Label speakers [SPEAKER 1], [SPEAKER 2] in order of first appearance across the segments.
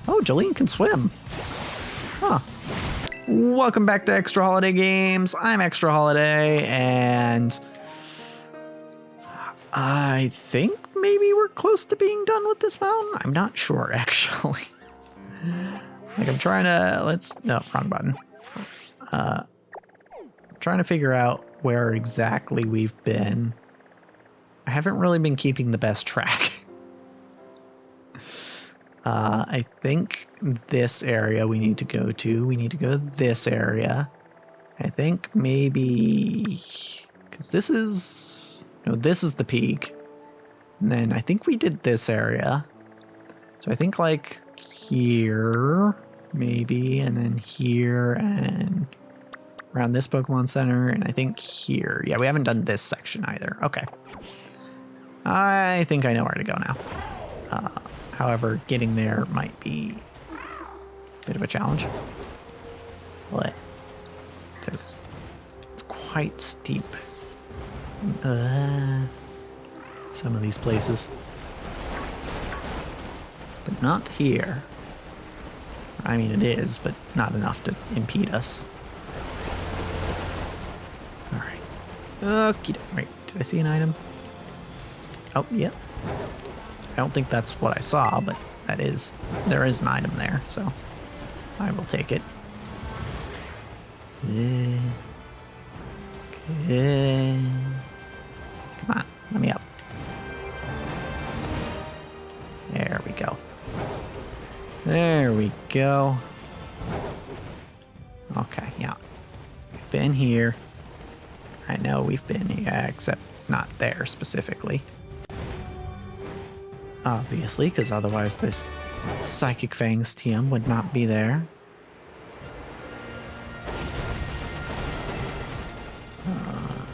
[SPEAKER 1] Oh, Jolene can swim. Huh. Welcome back to Extra Holiday Games. I'm Extra Holiday, and I think maybe we're close to being done with this mountain. I'm not sure, actually. Like, I'm trying to, no, wrong button. Trying to figure out where exactly we've been. I haven't really been keeping the best track. I think this area we need to go to. We need to go to this area. I think maybe, because this is the peak. And then I think we did this area. So I think like here, maybe, and then here, and around this Pokemon Center, and I think here. Yeah, we haven't done this section either. Okay. I think I know where to go now. However, getting there might be a bit of a challenge. What? Because it's quite steep. Some of these places. But not here. I mean, it is, but not enough to impede us. Alright. Okay. Wait, did I see an item? Oh, yep. I don't think that's what I saw, but there is an item there, so I will take it. Okay. Come on, let me up. There we go. There we go. Okay, yeah. We've been here. I know we've been here, except not there specifically. Obviously, because otherwise this Psychic Fangs TM would not be there.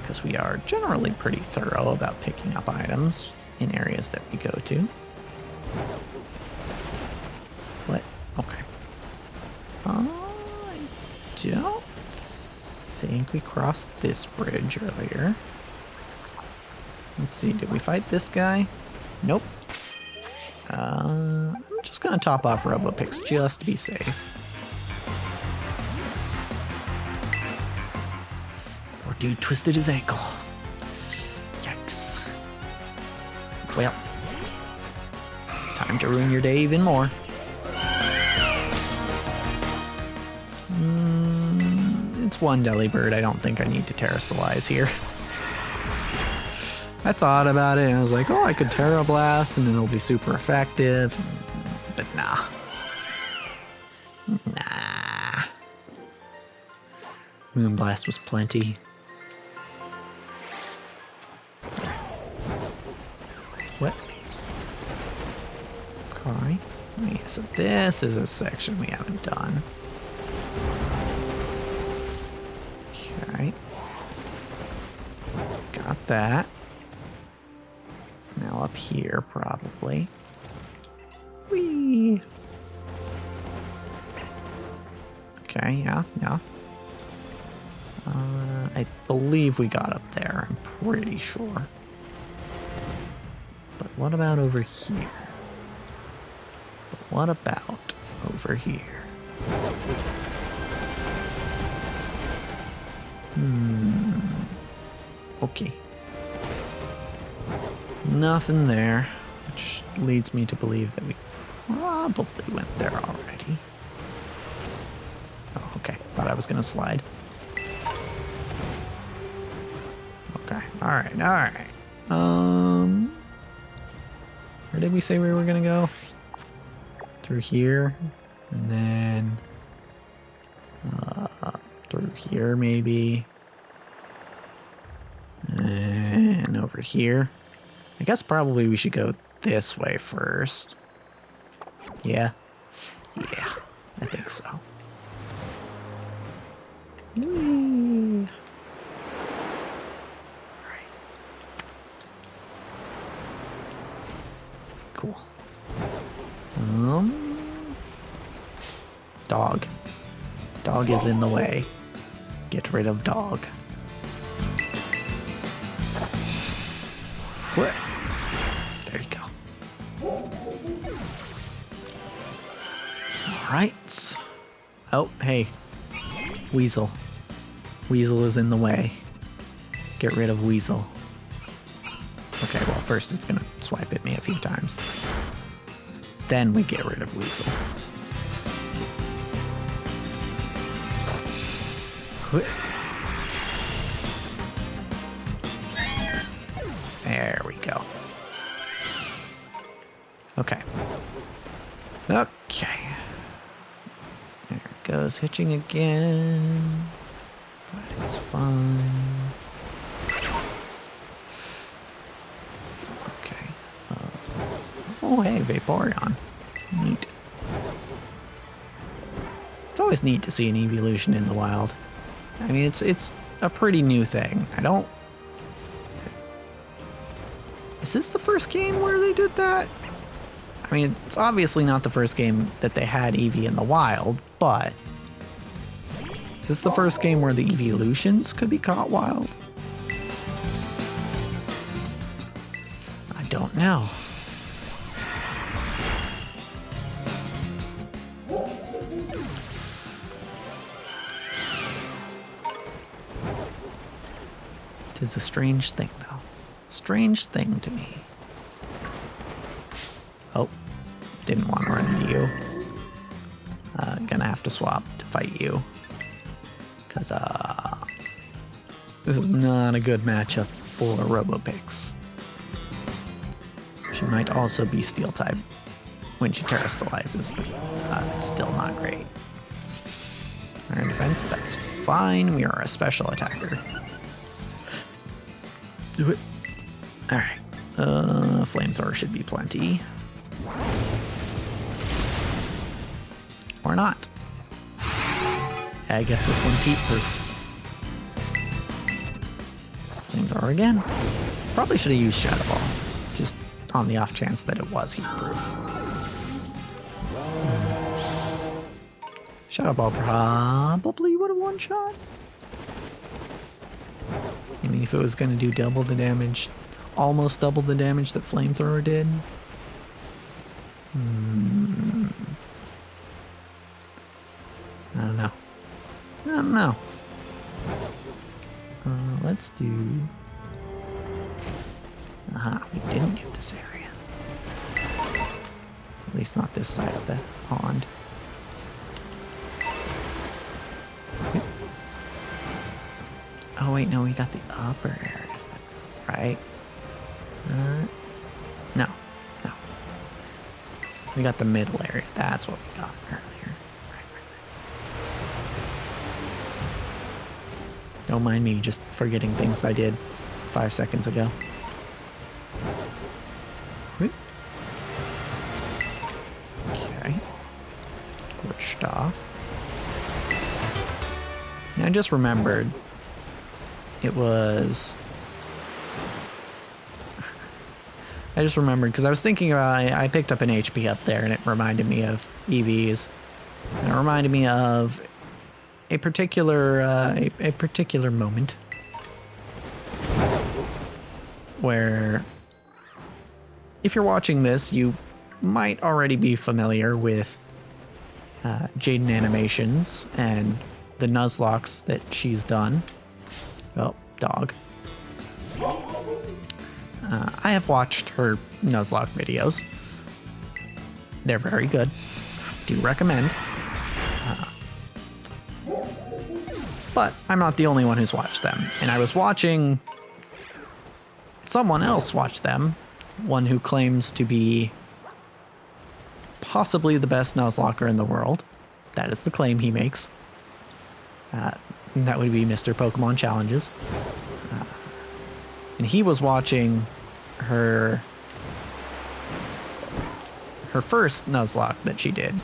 [SPEAKER 1] Because we are generally pretty thorough about picking up items in areas that we go to. What? Okay. I don't think we crossed this bridge earlier. Let's see, did we fight this guy? Nope. I'm just gonna top off Robopix just to be safe. Poor dude twisted his ankle. Yikes. Well, time to ruin your day even more. It's one Delibird. I don't think I need to Terrasilize here. I thought about it and I was like, oh, I could Terra Blast and it'll be super effective. But nah. Nah. Moonblast was plenty. What? Okay. Yeah, so this is a section we haven't done. Okay. Got that. Now up here, probably. Whee! Okay, yeah. I believe we got up there, I'm pretty sure. But what about over here? But what about over here? Okay. Nothing there, which leads me to believe that we probably went there already. Oh, okay. Thought I was gonna slide. Okay. Alright. Where did we say we were gonna go? Through here, and then through here maybe, and over here. I guess probably we should go this way first. Yeah, I think so. Whee. Alright. Cool. Dog. Dog is in the way. Get rid of dog. What? There you go. All right. Oh, hey. Weasel. Weasel is in the way. Get rid of Weasel. Okay, well, first it's gonna swipe at me a few times. Then we get rid of Weasel. There we go. Okay. Okay. There it goes, hitching again. But it's fine. Okay. Oh, hey, Vaporeon. Neat. It's always neat to see an evolution in the wild. I mean, it's a pretty new thing. Is this the first game where they did that? I mean, it's obviously not the first game that they had Eevee in the wild, but is this the first game where the evolutions could be caught wild? I don't know. Tis a strange thing, though. Strange thing to me. Oh, didn't want to run into you. Gonna have to swap to fight you. Because, this is not a good matchup for Robopix. She might also be Steel type when she terastallizes, but still not great. Iron defense, that's fine. We are a special attacker. Do it. Alright. Flamethrower should be plenty. Or not. I guess this one's heat proof. Flamethrower again. Probably should have used Shadow Ball. Just on the off chance that it was heat proof. Shadow Ball probably would have one shot. I mean, if it was going to do double the damage, almost double the damage that Flamethrower did. I don't know. I don't know. Let's do... Aha, we didn't get this area. At least not this side of the pond. Oh wait, no, we got the upper area, right? No. We got the middle area. That's what we got earlier. Right. Don't mind me just forgetting things I did 5 seconds ago. Okay. Glitched off. And I just remembered it was... I just remembered because I was thinking about I picked up an HP up there and it reminded me of EVs. And it reminded me of a particular moment where if you're watching this, you might already be familiar with Jaden Animations and the Nuzlockes that she's done. Oh, dog. I have watched her Nuzlocke videos. They're very good. Do recommend. But I'm not the only one who's watched them. And I was watching someone else watch them. One who claims to be possibly the best Nuzlocker in the world. That is the claim he makes. That would be Mr. Pokemon Challenges. And he was watching her first Nuzlocke that she did,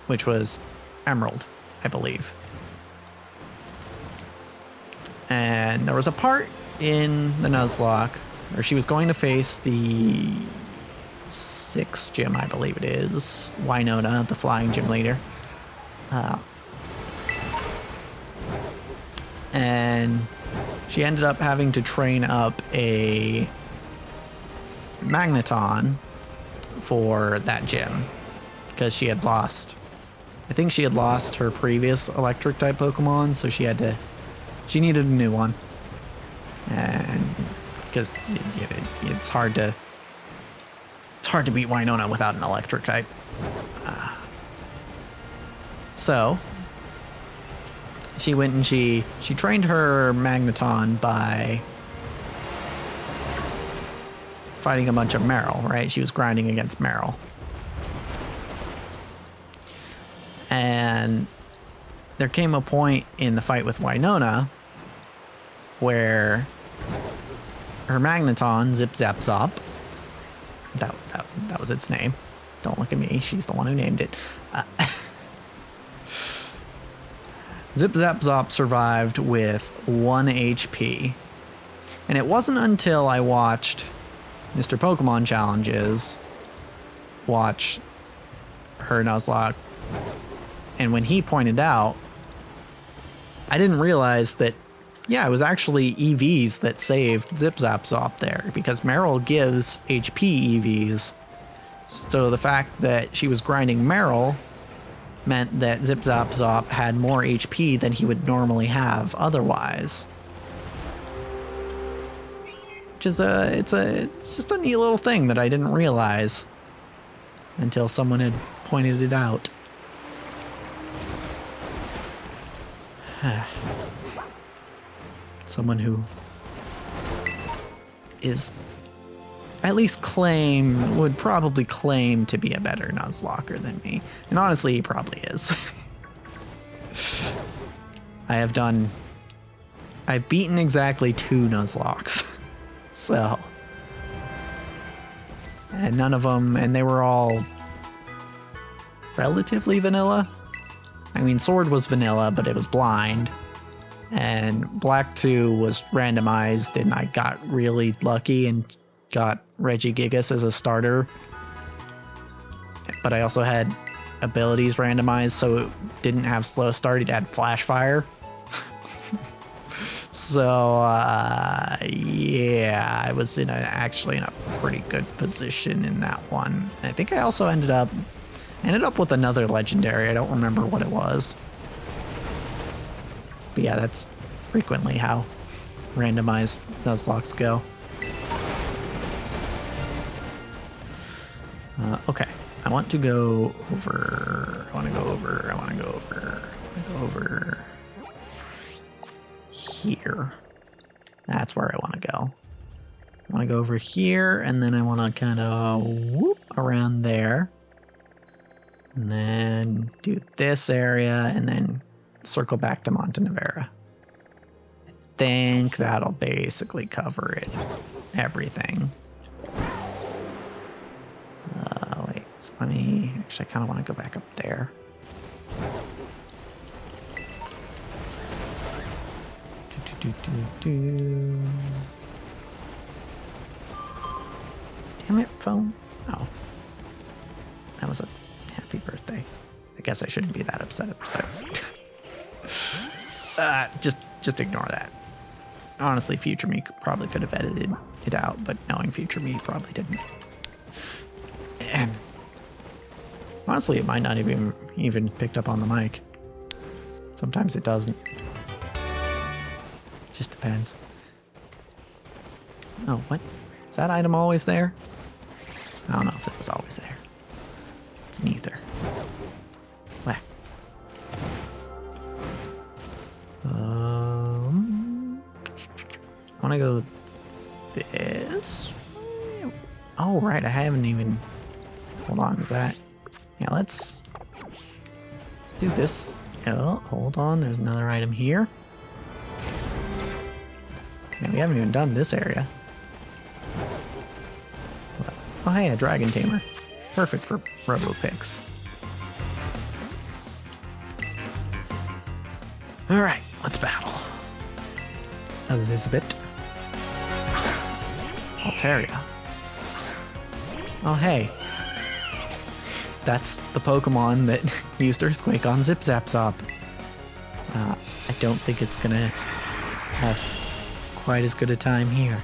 [SPEAKER 1] which was Emerald, I believe. And there was a part in the Nuzlocke where she was going to face the 6th gym, I believe it is, Winona, the flying gym leader. And she ended up having to train up a Magneton for that gym. because she had lost. I think she had lost her previous electric type Pokemon, so she needed a new one. And because it's hard to beat Winona without an electric type. So she went and she trained her Magneton by fighting a bunch of Meryl, right? She was grinding against Meryl. And there came a point in the fight with Winona where her Magneton, Zip Zap Zop, that was its name. Don't look at me, she's the one who named it. Zip Zap Zop survived with 1 HP. And it wasn't until I watched Mr. Pokemon Challenges watch her Nuzlocke, and when he pointed out, I didn't realize that, yeah, it was actually EVs that saved Zip Zap Zop there, because Meryl gives HP EVs. So the fact that she was grinding Meryl meant that Zip Zap Zop had more HP than he would normally have otherwise. Which is it's just a neat little thing that I didn't realize until someone had pointed it out. Someone who is at least would probably claim to be a better Nuzlocker than me. And honestly, he probably is. I've beaten exactly 2 Nuzlockes. So. And none of them, and they were all relatively vanilla. I mean, Sword was vanilla, but it was blind. And Black 2 was randomized, and I got really lucky and got Regigigas as a starter. But I also had abilities randomized, so it didn't have slow start, it had Flash Fire. So, yeah, I was actually in a pretty good position in that one. I think I also ended up with another legendary. I don't remember what it was. But yeah, that's frequently how randomized Nuzlockes go. Okay, I want to go over here. That's where I want to go. I want to go over here, and then I want to kind of whoop around there. And then do this area, and then circle back to Montenevera. I think that'll basically cover it. Everything. Wait, so actually I kind of want to go back up there. Damn it, phone. Oh. That was a happy birthday. I guess I shouldn't be that upset about it. Just ignore that. Honestly, future me probably could have edited it out, but knowing future me probably didn't. And honestly, it might not even picked up on the mic. Sometimes it doesn't. Just depends. Oh, what? Is that item always there? I don't know if it was always there. It's neither. Whack. I want to go this way. Oh, right. I haven't even... Hold on. Is that... Yeah, let's do this. Oh, hold on. There's another item here. Yeah, we haven't even done this area. Oh, hey, a Dragon Tamer. Perfect for Robo Picks. Alright, let's battle. Elizabeth. Altaria. Oh, hey. That's the Pokemon that used Earthquake on Zip Zap Zop. I don't think it's gonna have quite as good a time here.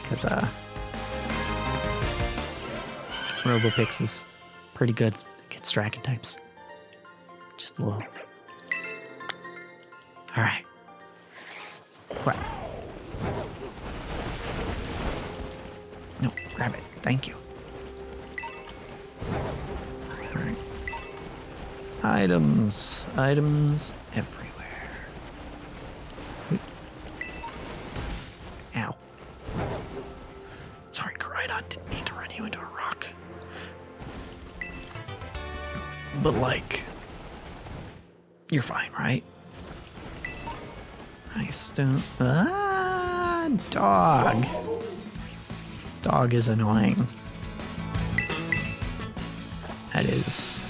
[SPEAKER 1] Because, Robopix is pretty good against dragon types. Just a little. Alright. What? No, grab it. Thank you. Alright. Items. Items everywhere. Ow. Sorry, Koraidon, didn't mean to run you into a rock. But, like, you're fine, right? Nice stone. Ah, dog. Dog is annoying. That is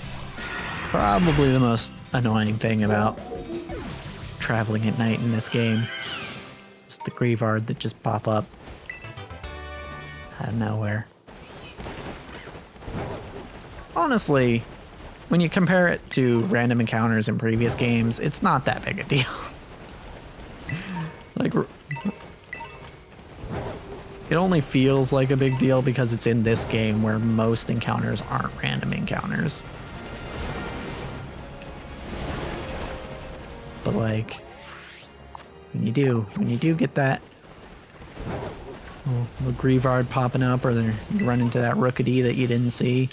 [SPEAKER 1] probably the most annoying thing about traveling at night in this game. It's the Grievard that just pop up out of nowhere. Honestly, when you compare it to random encounters in previous games, it's not that big a deal. Like, it only feels like a big deal because it's in this game where most encounters aren't random encounters. But like, when you do get that little Grievard popping up, or you run into that Rookity that you didn't see,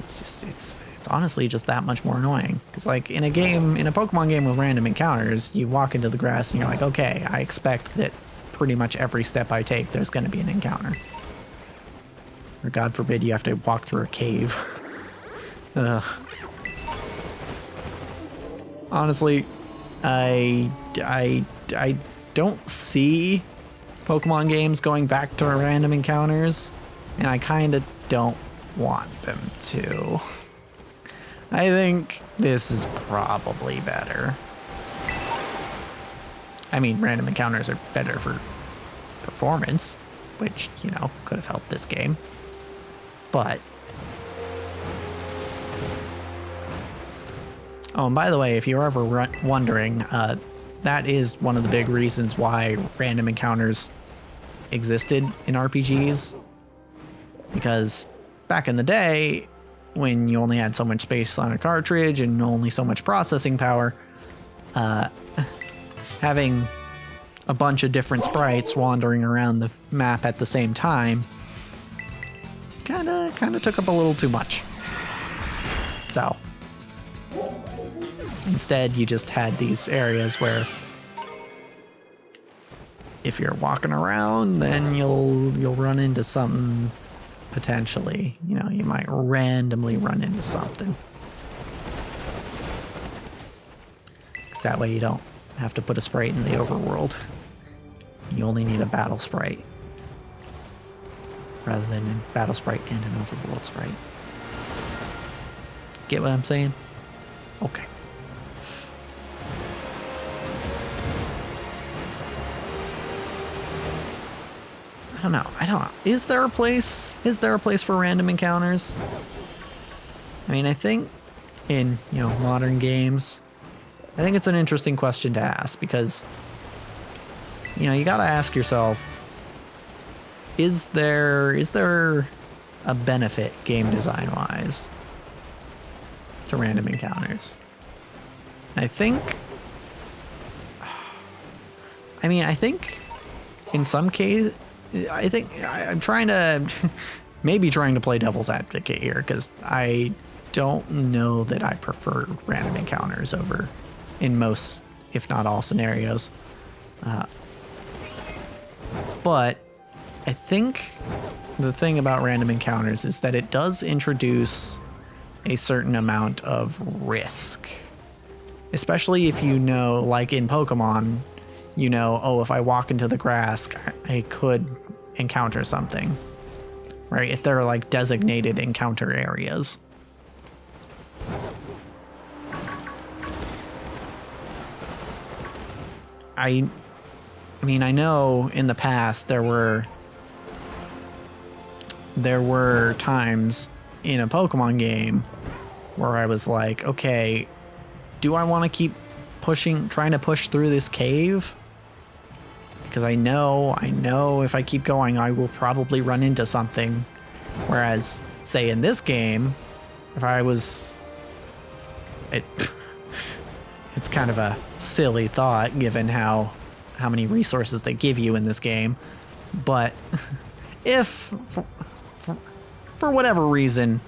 [SPEAKER 1] it's honestly just that much more annoying. Because like in a Pokemon game with random encounters, you walk into the grass and you're like, okay, I expect that pretty much every step I take, there's going to be an encounter. Or God forbid you have to walk through a cave. Ugh. Honestly, I don't see Pokemon games going back to random encounters, and I kind of don't want them to. I think this is probably better. I mean, random encounters are better for performance, which, you know, could have helped this game. But... oh, and by the way, if you're ever wondering, that is one of the big reasons why random encounters existed in RPGs. Because back in the day, when you only had so much space on a cartridge and only so much processing power, having a bunch of different sprites wandering around the map at the same time kind of took up a little too much. So instead, you just had these areas where if you're walking around, then you'll run into something potentially. You know, you might randomly run into something. 'Cause that way you don't have to put a sprite in the overworld. You only need a battle sprite rather than a battle sprite and an overworld sprite. Get what I'm saying? Okay. I don't know. Is there a place for random encounters? I mean, I think in, you know, modern games, I think it's an interesting question to ask because, you know, you got to ask yourself, is there a benefit game design wise to random encounters? And I think in some case, I'm trying to maybe trying to play devil's advocate here because I don't know that I prefer random encounters over in most, if not all, scenarios. But I think the thing about random encounters is that it does introduce a certain amount of risk, especially if you know, like in Pokemon, you know, oh, if I walk into the grass, I could encounter something, right? If there are like designated encounter areas. I mean, I know in the past there were times in a Pokemon game where I was like, okay, do I want to keep trying to push through this cave? Because I know if I keep going, I will probably run into something. Whereas, say in this game, if I was... It's kind of a silly thought given how many resources they give you in this game. But if, for whatever reason,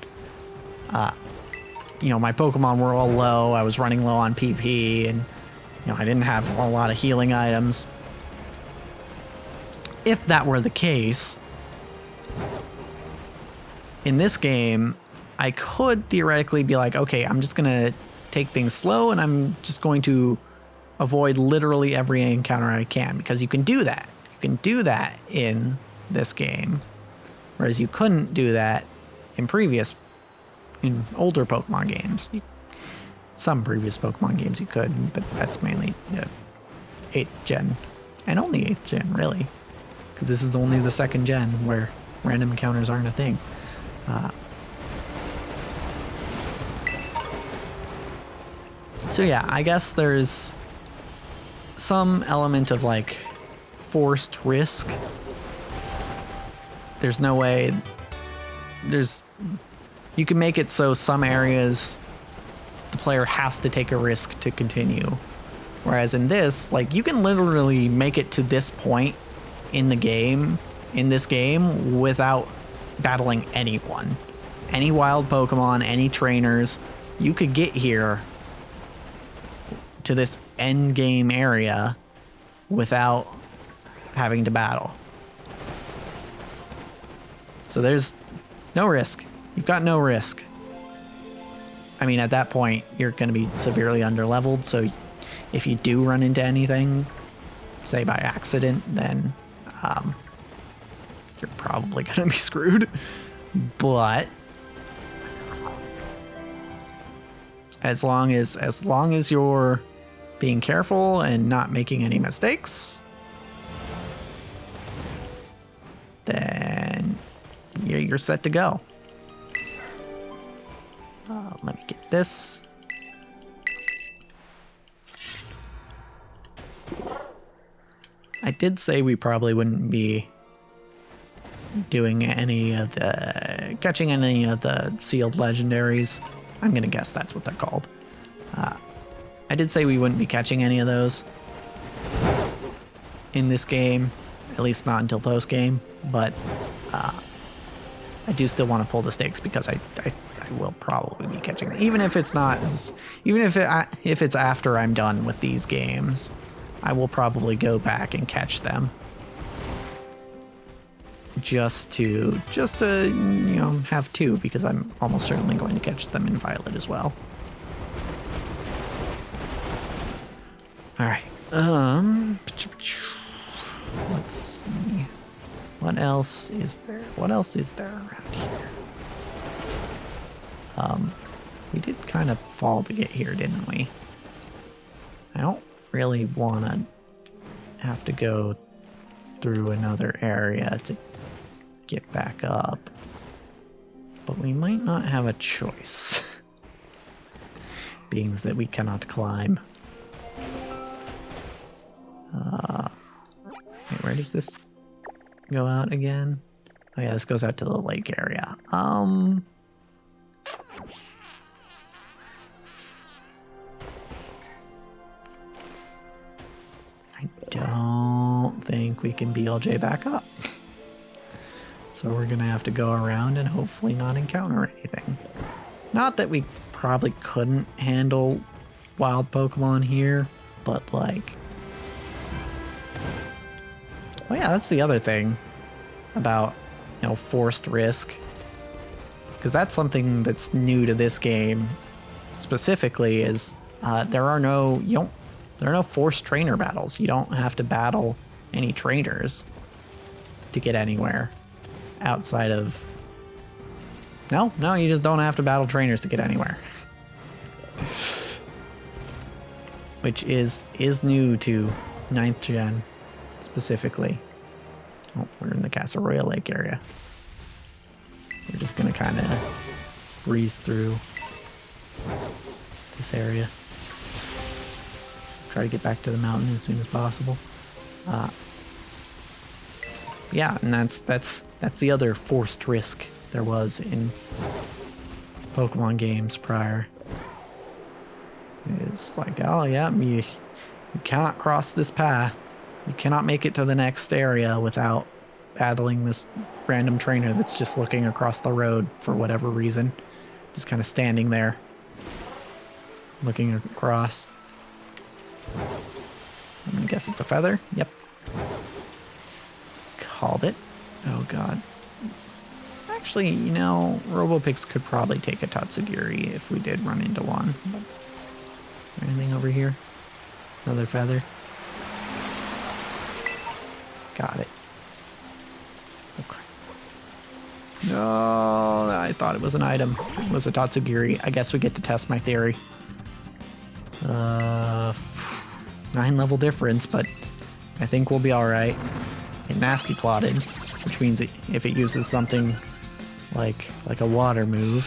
[SPEAKER 1] you know, my Pokemon were all low, I was running low on PP, and, you know, I didn't have a lot of healing items. If that were the case, in this game, I could theoretically be like, okay, I'm just going to take things slow and I'm just going to avoid literally every encounter I can, because you can do that. You can do that in this game, whereas you couldn't do that in older Pokemon games. Some previous Pokemon games you could, but that's mainly 8th gen, and only 8th gen really, because this is only the 2nd gen where random encounters aren't a thing. So yeah, I guess there's some element of like forced risk. There's no way. You can make it so some areas the player has to take a risk to continue. Whereas in this, like, you can literally make it to this point in this game without battling anyone. Any wild Pokemon, any trainers. You could get here to this end game area without having to battle. So there's no risk. You've got no risk. I mean, at that point, you're going to be severely underleveled, so if you do run into anything, say by accident, then you're probably going to be screwed. But as long as you're being careful and not making any mistakes, then you're set to go. Let me get this. I did say we probably wouldn't be doing catching any of the sealed legendaries. I'm gonna guess that's what they're called. I did say we wouldn't be catching any of those in this game, at least not until post game, but I do still want to pull the stakes because I will probably be catching them. Even if it's not, even if it's after I'm done with these games, I will probably go back and catch them. Just to you know, have two, because I'm almost certainly going to catch them in Violet as well. All right. Let's see. What else is there? What else is there around here? We did kind of fall to get here, didn't we? I don't really want to have to go through another area to get back up, but we might not have a choice, being that we cannot climb. Wait, where does this go out again? Oh yeah, this goes out to the lake area. I don't think we can BLJ back up. So we're gonna have to go around and hopefully not encounter anything. Not that we probably couldn't handle wild Pokemon here, but like... Oh yeah, that's the other thing about, you know, forced risk. Because that's something that's new to this game specifically, is there are no forced trainer battles. You don't have to battle any trainers to get anywhere outside of... No, you just don't have to battle trainers to get anywhere. Which is new to 9th gen specifically. Oh, we're in the Castle Royale Lake area. We're just gonna kind of breeze through this area. Try to get back to the mountain as soon as possible. Yeah, and that's the other forced risk there was in Pokemon games prior. It's like, oh yeah, you cannot cross this path. You cannot make it to the next area without battling this random trainer that's just looking across the road for whatever reason. Just kind of standing there, looking across. I'm gonna guess it's a feather. Yep. Called it. Oh god. Actually, you know, Robopix could probably take a Tatsugiri if we did run into one. Is there anything over here? Another feather. Got it. Okay. No, I thought it was an item. It was a Tatsugiri. I guess we get to test my theory. 9 level difference, but I think we'll be alright. It nasty plotted, which means if it uses something like a water move.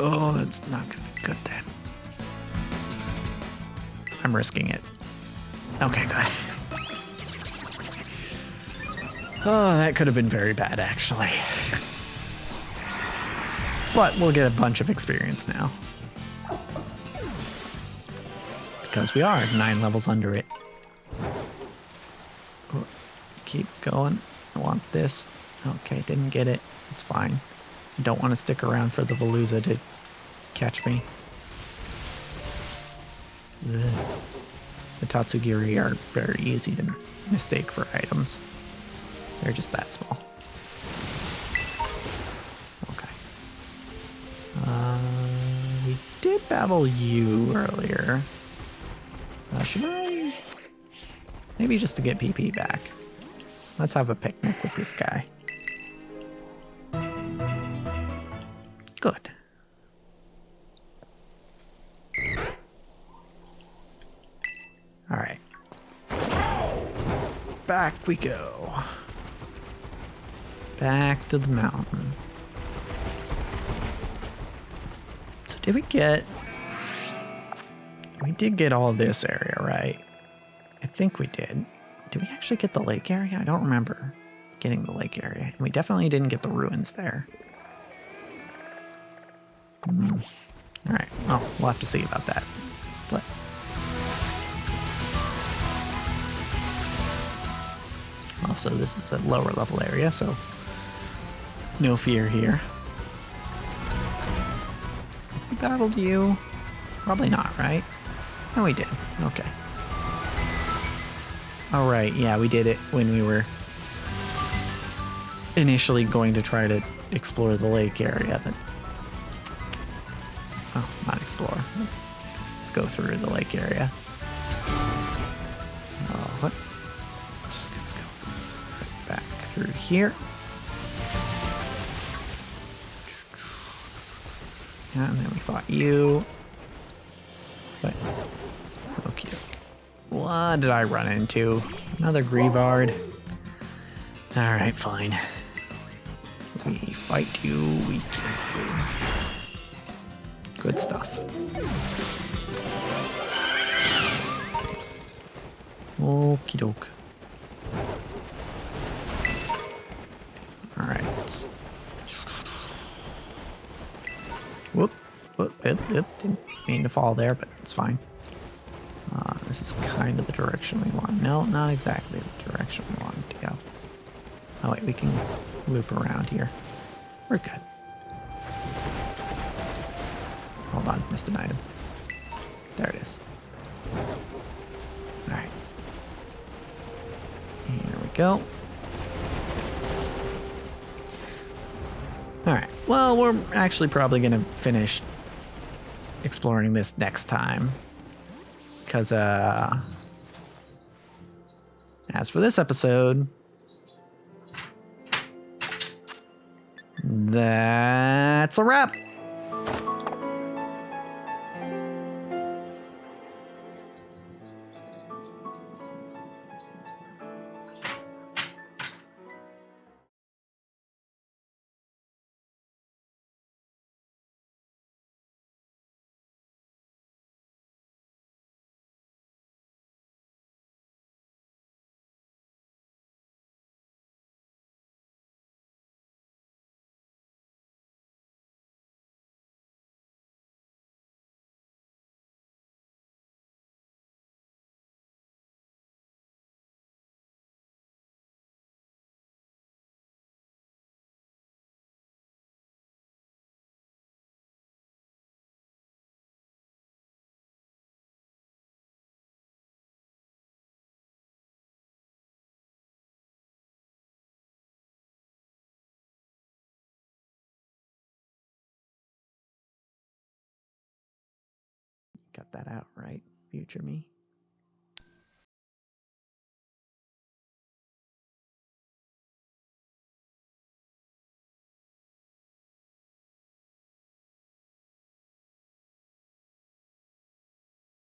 [SPEAKER 1] Oh, that's not gonna be good then. I'm risking it. Okay, good. Oh, that could have been very bad, actually. But we'll get a bunch of experience now. Because we are 9 levels under it. Keep going. I want this. Okay, didn't get it. It's fine. Don't want to stick around for the Veluza to catch me. The Tatsugiri are very easy to mistake for items. They're just that small. Okay. We did battle you earlier. Should I? Maybe just to get PP back. Let's have a picnic with this guy. Good. All right. Back we go. Back to the mountain. So did we get... We did get all this area, right? I think we did. Did we actually get the lake area? I don't remember getting the lake area. And we definitely didn't get the ruins there. All right. Well, we'll have to see about that. But also, this is a lower level area, so no fear here. We battled you? Probably not, right? No, we did. Okay. All right. Yeah, we did it when we were initially going to try to explore the lake area, but oh, not explore. Go through the lake area. Oh, what? Just gonna go right back through here. Yeah, and then we fought you. But okay. What did I run into? Another Grievard. All right, fine. We fight you. We kill you. Good stuff. Okie doke. All right. Whoop. Whoop. Didn't mean to fall there, but it's fine. This is kind of the direction we want. No, not exactly the direction we wanted to go. Oh wait, we can loop around here. We're good. Hold on, missed an item. There it is. Alright. Here we go. Alright, well, we're actually probably going to finish exploring this next time. Because, as for this episode, that's a wrap. cut that out, right? Future me.